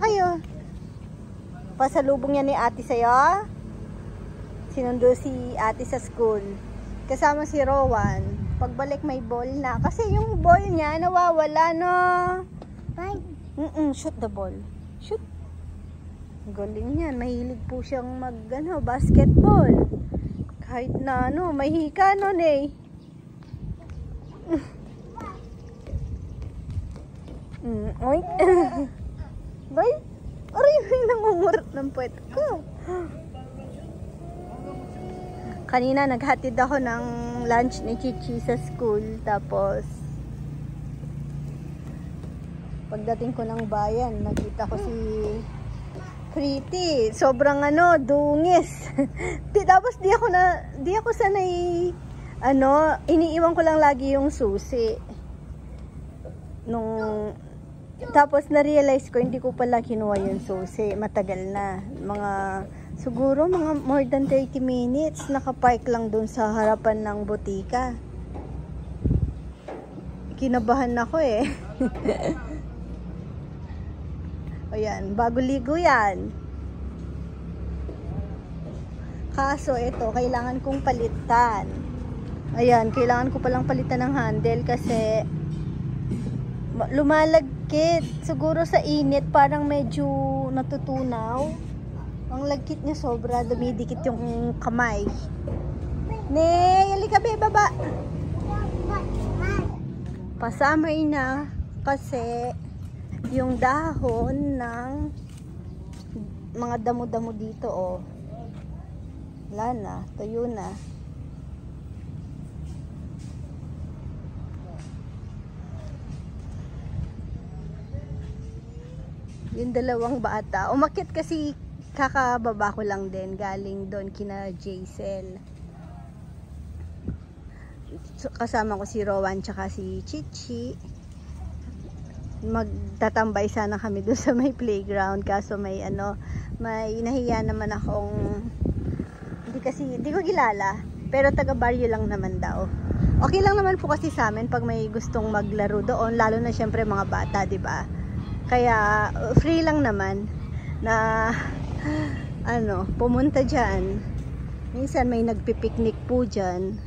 kayo. Pasalubong niya ni ate sa'yo. Sinundo si ate sa school. Kasama si Rowan. Pagbalik may ball na. Kasi yung ball niya nawawala, no? Shoot the ball. Shoot. Galing yan. Mahilig po siyang basketball. Kahit na may hika nun eh. Oy. Bay? Aray, may nangungurot ng puwet ko. Kanina naghatid ako ng lunch ni Chichi sa school. Tapos pagdating ko ng bayan, nakita ko si Pretty. Sobrang dungis. Tapos di ako sanay iniiwan ko lang lagi yung susi. Tapos na-realize ko hindi ko pala kinuha yung susi. Matagal na. Siguro mga more than 30 minutes nakapark lang dun sa harapan ng butika. Kinabahan ako eh. Ayan, bago ligo yan. Kaso ito, kailangan kong palitan. Ayan, kailangan ko palang palitan ng handle kasi lumalagkit. Siguro sa init parang medyo natutunaw. Ang lagkit niya sobra, dumidikit yung kamay. Nay, halika be, baba. Pasamay na kasi yung dahon ng mga damo-damo dito, oh. Wala na, tuyo na. Yung dalawang bata, umakyat kasi kakababa ko lang din, galing doon kina Jaisel. Kasama ko si Rowan tsaka si Chichi. Magtatambay sana kami doon sa may playground, kaso may nahiya naman akong hindi ko kilala, pero taga barrio lang naman daw. Okay lang naman po kasi sa amin pag may gustong maglaro doon, lalo na syempre mga bata, 'di ba? Kaya free lang naman na pumunta diyan. Minsan may nagpi-picnic po diyan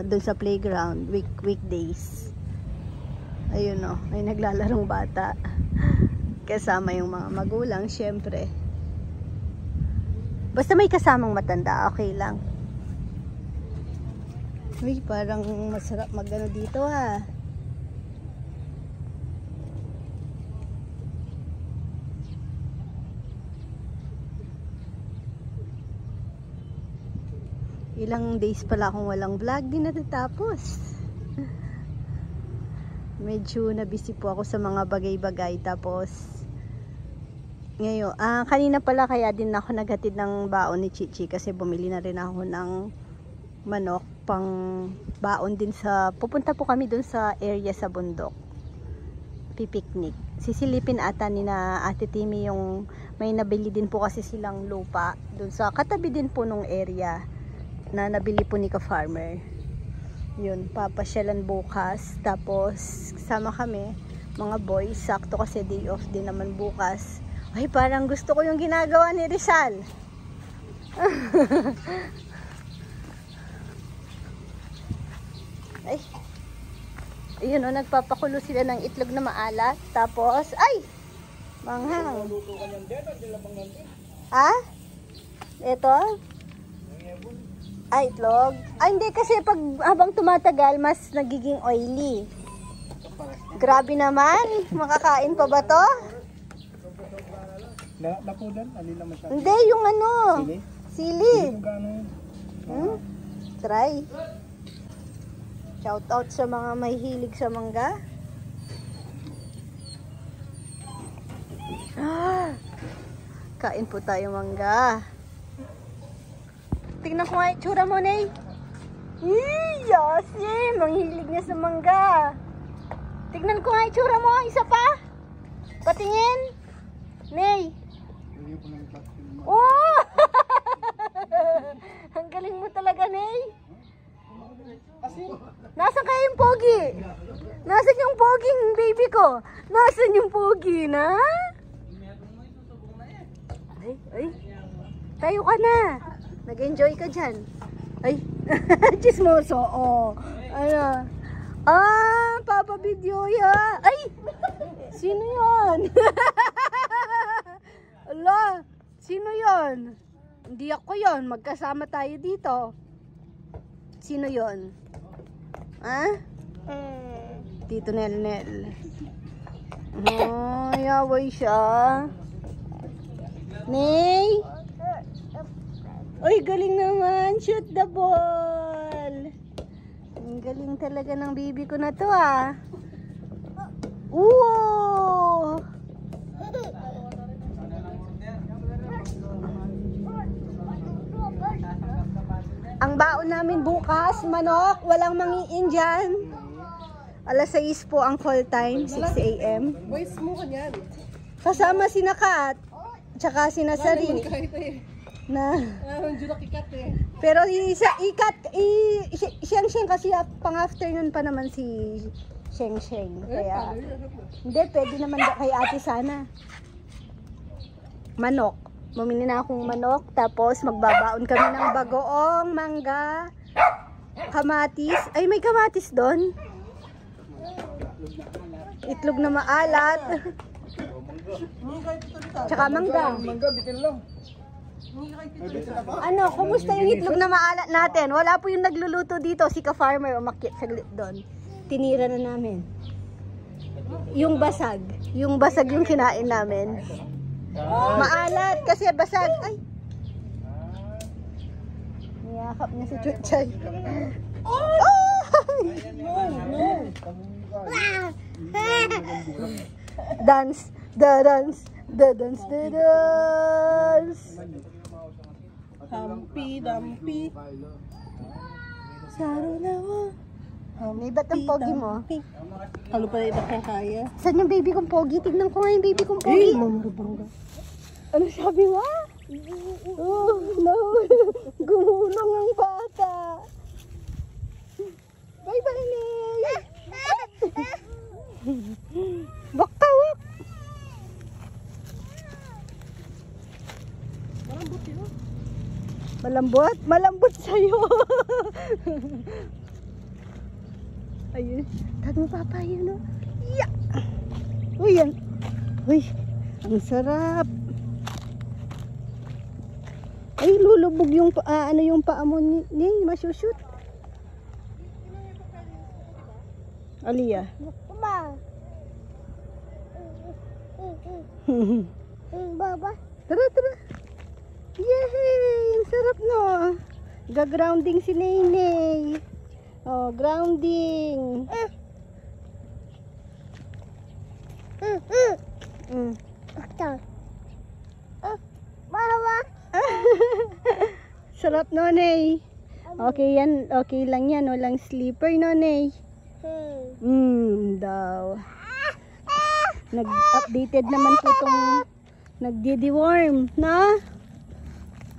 doon sa playground weekdays. Ayun may naglalarong bata. Kasama yung mga magulang, syempre. Basta may kasamang matanda, okay lang. Uy, parang masarap magano dito ha. Ilang days pala akong walang vlog, di natatapos. Medyo na-busy po ako sa mga bagay-bagay. Tapos ngayon, kanina pala kaya din ako naghatid ng baon ni Chichi kasi bumili na rin ako ng manok pang baon din pupunta po kami dun sa area sa bundok. Pipiknik. Sisilipin ata ni na Ate Timmy yung may nabili din po kasi silang lupa dun sa katabi din po nung area na nabili po ni ka-farmer. Yun, papasyalan bukas. Tapos sama kami, mga boys, sakto kasi day off din naman bukas. Ay, parang gusto ko yung ginagawa ni Rizal. Ay. Ayun nagpapakulo sila ng itlog na maalat. Tapos, ay! Manghang. Ha? Ito? Ay, itlog? Ay, hindi kasi habang tumatagal, mas nagiging oily. Grabe naman. Makakain pa ba to? Lapudan? Alin naman siya? Hindi, yung Sili? Sili. Try. Shout out sa mga mahilig sa mangga. Kain po tayo mangga. Tingnan ko nga itsura mo, Nay. Yasi! Manghilig niya sa mangga. Tingnan ko nga itsura mo. Isa pa. Patingin. Nay. Oh! Ang galing mo talaga, Nay. Nasaan kaya yung pogi? Nasaan yung poging baby ko? Nasaan yung pogi na? Ay. Tayo ka na. Nag-enjoy ka dyan. Ay. Chismoso. Oh. Ano? Papa Video ya. Ay. Sino yon? Ala. Sino yon? Hindi ako yon. Magkasama tayo dito. Sino yon? Ha? Tito Nel. Oh, yaway siya. Nay. Uy, galing naman. Shoot the ball. Ang galing talaga ng bibi ko na to ah. Ooh. Ang baon namin bukas, manok, walang mangiin dyan. Alas 6 po ang call time, 6 a.m. Boys mo kanyan. Kasama si Nakat, tsaka si Nasari. Na. Pero Sheng kasi pang afternoon pa naman si Sheng. Kaya, hindi, pwede naman kay ate sana. Manok. Bumili na akong manok, tapos magbabaon kami ng bagoong, mangga, kamatis. Ay, may kamatis doon. Itlog na maalat. Tsaka mangga. Mangga, bitin lang. Ano, kumusta yung itlog na maalat natin? Wala po yung nagluluto dito, si ka-farmer umakyat saglit doon. Tinira na namin. Yung basag yung kinain namin. Maalat kasi basag. Ay. Niyakap niya si Chuchay. Dance. Hampi-dampi. Saro na mo. May ba't ang pogi mo? Halo pala iba kang kaya. Saan yung baby kong pogi? Tignan ko nga yung baby kong pogi. Ano sabi mo? Oh, no. Gumulong ang bata. Bye-bye, Ney. Baktawak. Malambot yun. Malambot? Malambot sa'yo. Ayun. Tag mo papa yun, no? Yeah. Uy, yan. Uy, ang sarap. Ay, lulubog yung yung paa mo ni masushoot. Aliyah. Baba. Tara. Yay! Ang sarap, no? Ga-grounding si Nene. Oh, grounding. Baba. Sarap, Nonay. Okay yan, okay lang yan. Walang sleeper, Nonay. Daw. Nag-updated naman po itong nagdi-deworm, na?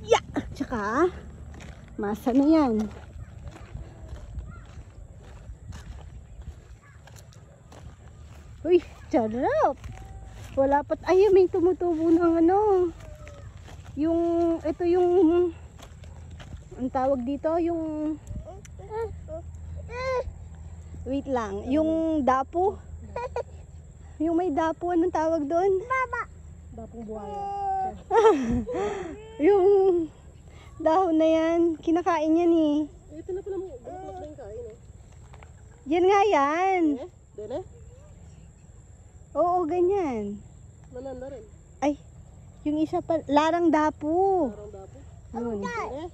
Yeah! Tsaka, masa na yan. Uy, sarap! Wala pat, ay, may tumutubo ng ano. Ito yung, ang tawag dito, yung, wait lang, yung dapo. Yung may dapo, anong tawag doon? Dapong buhaya. Yung dahon na yan, kinakain yan eh. Ito na pala mo. Bulaklak na yung kain eh. Yan nga yan. Dele? Oo, ganyan. Mananda rin. Ay, yung isa pa, larang dapo. Parang dapo. Yun. Dele?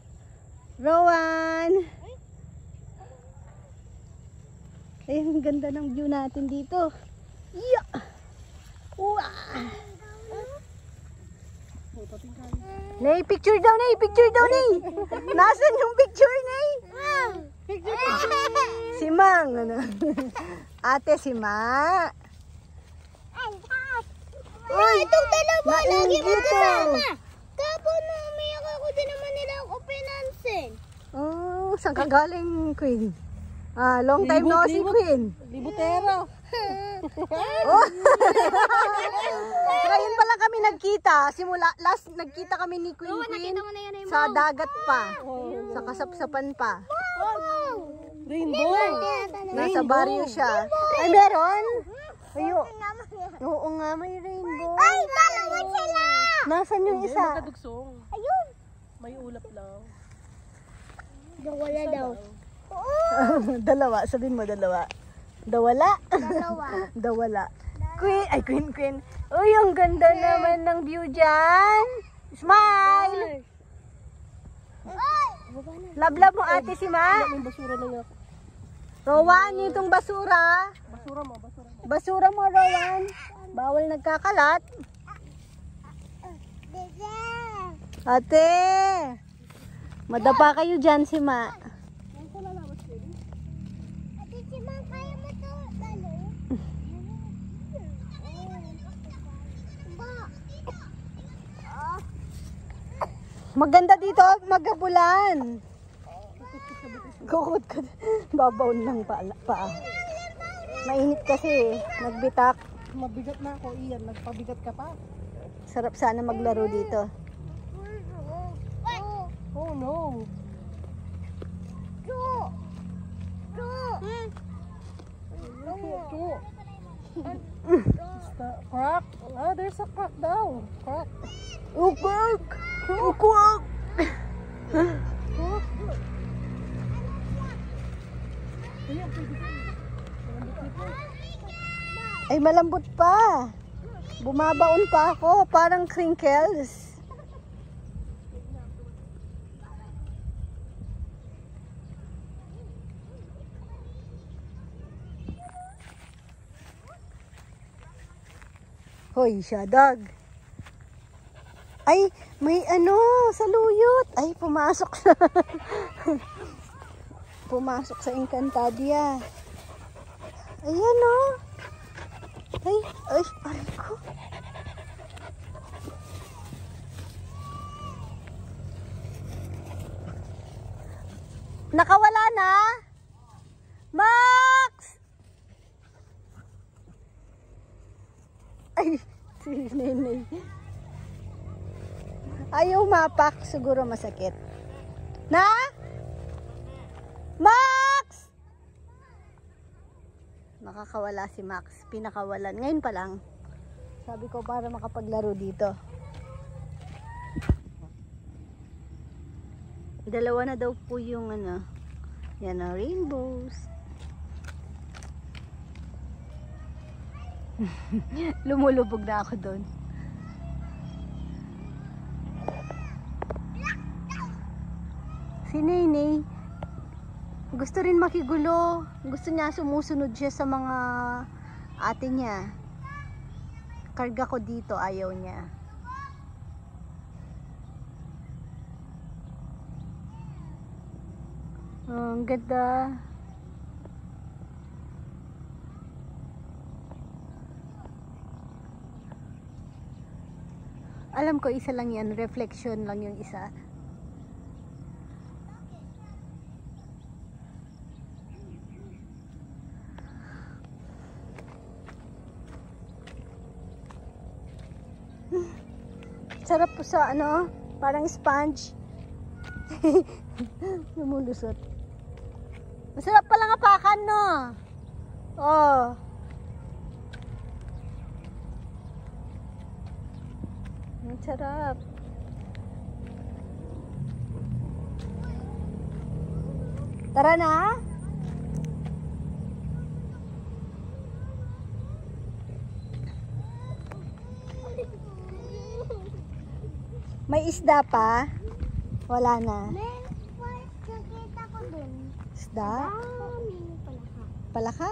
Rowan! Ay, ang ganda ng view natin dito. Yeah! Wow! Nay, picture daw, Nay! Picture daw, Nay! Nasaan yung picture, Nay? Si Mang, ano? Ate, si Ma. Uy, itong dalawa lagi Maingit magkasama. Kapon na umiyak ako, din naman nila ako pinansin. Oh, saan ka galing, Queen? Long time no si Queen. Libutero. Oh. Ngayon pa lang kami nagkita. Simula last nagkita kami ni Queen sa dagat pa. Sa kasapsapan pa. Rainbow. Nasa baryo siya. Ay, meron? Ayo. Oo nga, may rainbow. Ay, dalawa sila. Nasaan yung isa? Dugsong. Ayun. May ulap lang. Wala daw. Dalawa. Sabihin mo dalawa. Dawala. Dalawa. Dawala. Queen. Uy, ang ganda naman ng view dyan. Smile! Love mo ate si Ma. May basura na nga. Rowan, itong basura. Basura mo. Basura mo, Rowan. Bawal nagkakalat. Ate! Madapa kayo dyan si Ma. Maganda dito, magabulan. Kukot ka. Babaon lang paa. Mainit kasi, nagbitak. Mabigat na ako, Ian. Nagpabigat ka pa. Sarap sana maglaro dito. Oh no. Crack. Ah, there's a crack daw. Crack. Ukwak! Ukwak! Ay, malambot pa. Bumabaon pa ako. Parang crinkles. Hoy, Shadag. Ay, may ano, saluyot. Ay, pumasok sa pumasok sa Encantadia. Ayan oh. Ay, aray ko. Nakawala na? Max! Ay, si Nenay. Ayaw mapak, siguro masakit. Na? Max! Nakakawala si Max. Pinakawalan. Ngayon pa lang. Sabi ko para makapaglaro dito. Dalawa na daw po yung ano. Yan na, rainbows. Lumulubog na ako doon. Si Nenay, gusto rin makigulo. Gusto niya sumusunod siya sa mga ate niya. Karga ko dito, ayaw niya. Oh, ang ganda. Alam ko isa lang yan, reflection lang yung isa. Sarap po sa ano, parang sponge. Lumulusot. Masarap palang apakan, no? Oh. Ang sarap. Tara na. May isda pa? Wala na. Nakita ko dun. Isda? Palaka. Palaka?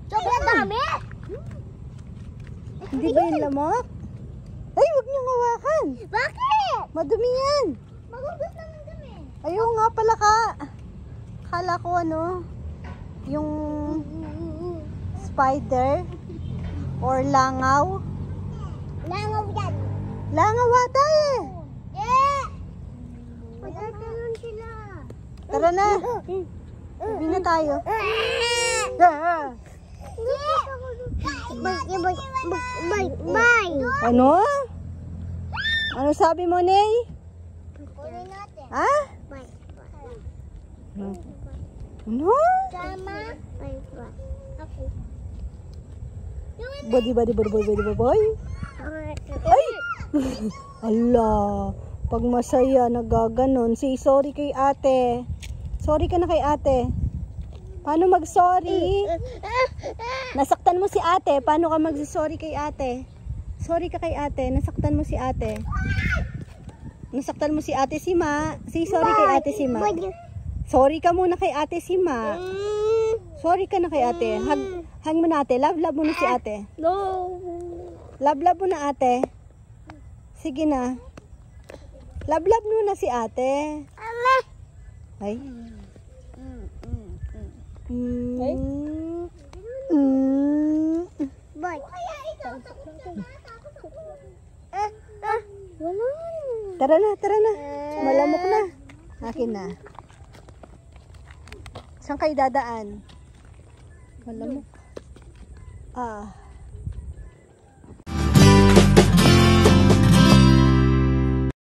Sobrang dami! Hindi ba yung lamok? Ay, huwag niyong hawakan. Bakit? Madumi yan. Magugot naman kami. Ayaw nga palaka. Kala ko ano, yung spider or langaw. Langaw yan. Langaw ata eh. Eh! Pagkakaroon sila. Tara na. Uwi na tayo. Ah! Bye. Ano? Ano sabi mo, Ney? Kunin natin. Ha? Bye. Ano? Sama. Bye. Okay. Boy. Ay! Ala, pag masaya, nagaganon. Say sorry kay ate. Sorry ka na kay ate. Paano mag-sorry? Nasaktan mo si ate. Paano ka mag-sorry kay ate? Sorry ka kay ate. Nasaktan mo si ate. Nasaktan mo si ate si Ma. Say sorry kay ate si Ma. Sorry ka muna kay ate si Ma. Sorry ka na kay ate. Hang mo na ate. Love mo na si ate. No. Love mo na ate. Sige na. Love mo na si ate. Ay. Bye. Tara na. Malamok na. Akin na. Saan kayo dadaan? Malamok. Ah.